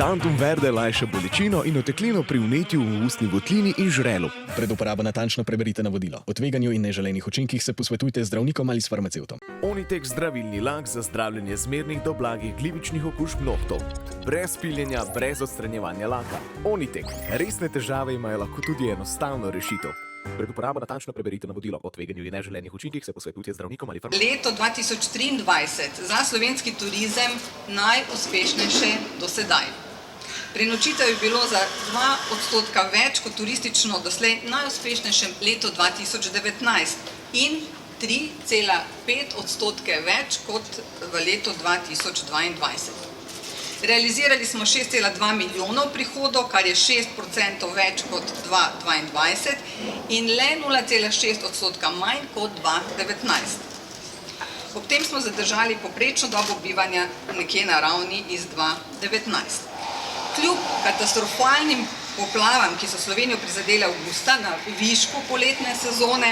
Antum Verde lajša bolečino in oteklino pri vnetju v ustni votlini in žrelu. Pred uporabo natančno preberite navodilo. O tveganju in neželenih učinkih se posvetujte z zdravnikom ali s farmacevtom. Onitek zdravilni lak za zdravljenje zmernih do blagih glivičnih okužb nohtov. Brez piljenja, brez odstranjevanja laka. Onitek. Resne težave imajo lahko tudi enostavno rešitev. Pred uporabo natančno preberite navodilo. O tveganju in neželenih učinkih se posvetujte z zdravnikom ali farmacevtom. Leto 2023 za slovenski turizem najuspešnejše do sedaj. Prenočitev je bilo za 2% več kot turistično doslej najuspešnejšem letu 2019 in 3,5% več kot v letu 2022. Realizirali smo 6,2 milijonov prihodov, kar je 6% več kot 2022 in le 0,6% manj kot 2019. Ob tem smo zadržali poprečno dobo bivanja nekje na ravni iz 2019. Kljub katastrofalnim poplavam, ki so Slovenijo prizadele avgusta na višku poletne sezone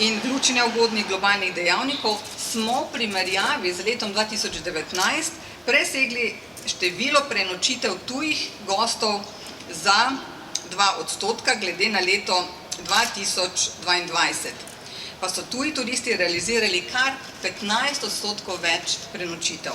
in v luči neugodnih globalnih dejavnikov, smo v primerjavi z letom 2019 presegli število prenočitev tujih gostov za 2% glede na leto 2022. Pa so tuji turisti realizirali kar 15% več prenočitev.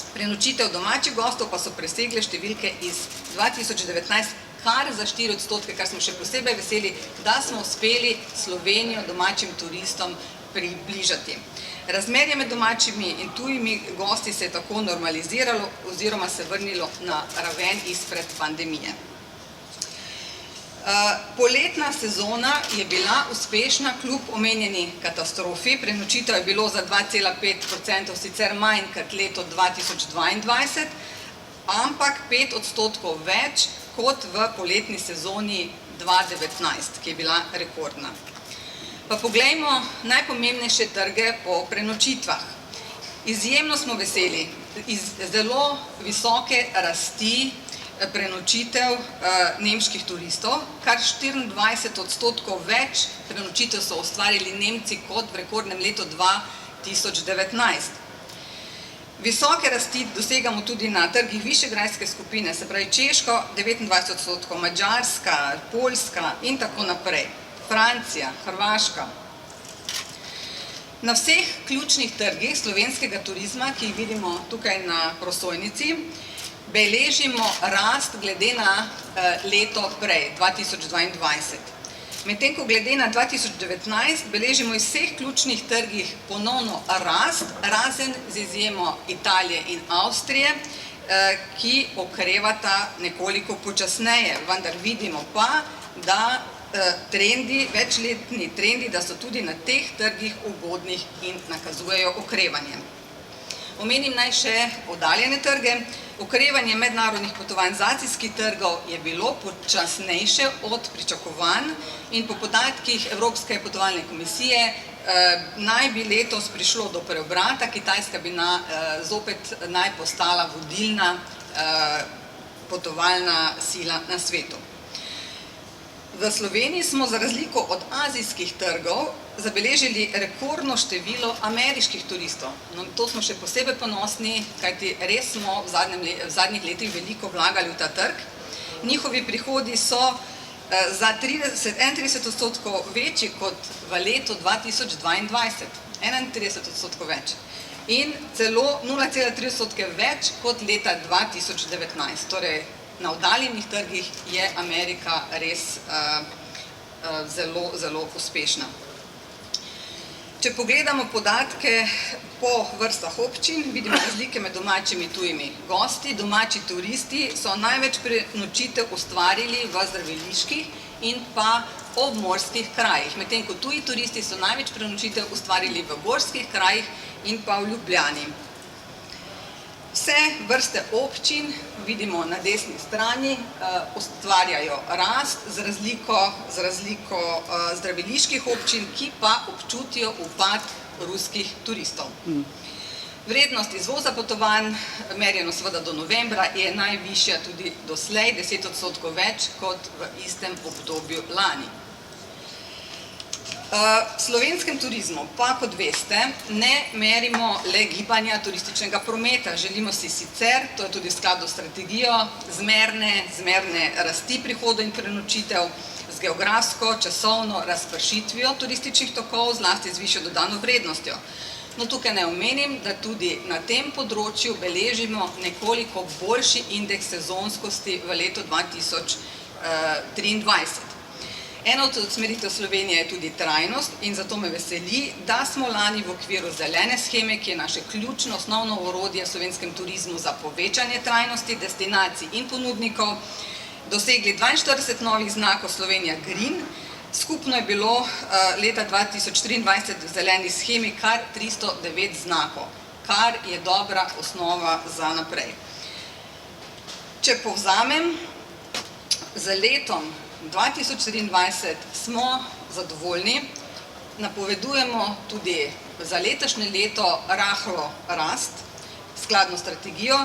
Prenočitev domačih gostov pa so presegle številke iz 2019 kar za 4%, kar smo še posebej veseli, da smo uspeli Slovenijo domačim turistom približati. Razmerje med domačimi in tujimi gosti se je tako normaliziralo oziroma se vrnilo na raven izpred pandemije. Poletna sezona je bila uspešna kljub omenjeni katastrofi. Prenočitev je bilo za 2,5% sicer manj kot leto 2022, ampak 5% več kot v poletni sezoni 2019, ki je bila rekordna. Pa poglejmo najpomembnejše trge po prenočitvah. Izjemno smo veseli iz zelo visoke rasti prenočitev nemških turistov, kar 24% več prenočitev so ustvarili Nemci kot v rekordnem letu 2019. Visoke rasti dosegamo tudi na trgih višegrajske skupine, se pravi Češko 29%, Madžarska, Poljska in tako naprej. Francija, Hrvaška. Na vseh ključnih trgih slovenskega turizma, ki jih vidimo tukaj na prosojnici, beležimo rast glede na leto prej, 2022. Medtem ko glede na 2019 beležimo iz vseh ključnih trgih ponovno rast, razen z izjemo Italije in Avstrije, ki okrevata nekoliko počasneje, vendar vidimo pa, da večletni trendi, da so tudi na teh trgih ugodnih in nakazujejo okrevanje. Omenim naj še oddaljene trge. Okrevanje mednarodnih potovanj z azijskih trgov je bilo počasnejše od pričakovanj in po podatkih Evropske potovalne komisije naj bi letos prišlo do preobrata, Kitajska bi zopet naj postala vodilna potovalna sila na svetu. V Sloveniji smo za razliko od azijskih trgov zabeležili rekordno število ameriških turistov. To smo še posebej ponosni, kajti res smo v zadnjih letih veliko vlagali v ta trg. Njihovi prihodi so za 31% večji kot v letu 2022, 31% več. In celo 0,3% več kot leta 2019, torej na oddaljenih trgih je Amerika res zelo, zelo uspešna. Če pogledamo podatke po vrstah občin, vidimo razlike med domačimi in tujimi gosti. Domači turisti so največ prenočitev ustvarili v zdraviliških in pa obmorskih krajih, medtem ko tuji turisti so največ prenočitev ustvarili v gorskih krajih in pa v Ljubljani. Vse vrste občin, vidimo na desni strani, ustvarjajo rast z razliko zdraviliških občin, ki pa občutijo upad ruskih turistov. Vrednost izvoza potovanj, merjeno seveda do novembra, je najvišja tudi doslej, 10% več kot v istem obdobju lani. V slovenskem turizmu pa, kot veste, ne merimo le gibanja turističnega prometa. Želimo si sicer, to je tudi v skladu s strategijo, zmerne rasti prihodov in prenočitev z geografsko, časovno razpršitvijo turističnih tokov, zlasti z višjo dodano vrednostjo. No, tukaj naj omenim, da tudi na tem področju beležimo nekoliko boljši indeks sezonskosti v letu 2023. Ena od usmeritev Slovenije je tudi trajnost in zato me veseli, da smo lani v okviru zelene sheme, ki je naše ključno osnovno orodje v slovenskem turizmu za povečanje trajnosti, destinacij in ponudnikov, dosegli 42 novih znakov Slovenija Green. Skupno je bilo leta 2023 v zeleni shemi kar 309 znakov, kar je dobra osnova za naprej. Če povzamem, z letom 2023 smo zadovoljni, napovedujemo tudi za letošnje leto rahlo rast, skladno s strategijo,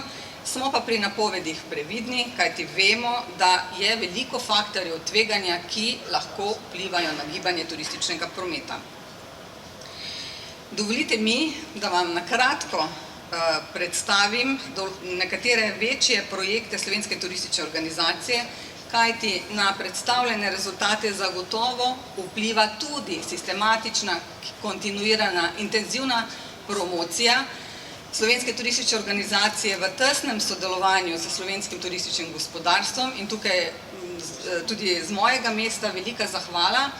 smo pa pri napovedih previdni, kajti vemo, da je veliko faktorjev tveganja, ki lahko vplivajo na gibanje turističnega prometa. Dovolite mi, da vam na kratko predstavim nekatere večje projekte Slovenske turistične organizacije, kajti na predstavljene rezultate zagotovo vpliva tudi sistematična, kontinuirana, intenzivna promocija Slovenske turistične organizacije v tesnem sodelovanju s slovenskim turističnim gospodarstvom in tukaj tudi z mojega mesta velika zahvala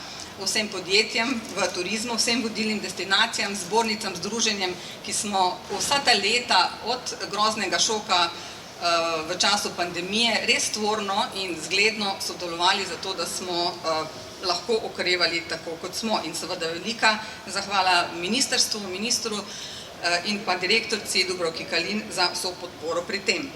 vsem podjetjem v turizmu, vsem vodilnim destinacijam, zbornicam, združenjem, ki smo vsa ta leta od groznega šoka v času pandemije res tvorno in zgledno sodelovali za to, da smo lahko okrevali tako, kot smo. In seveda velika zahvala ministrstvu, ministru in pa direktorici Dubravki Kalin za vso podporo pri tem.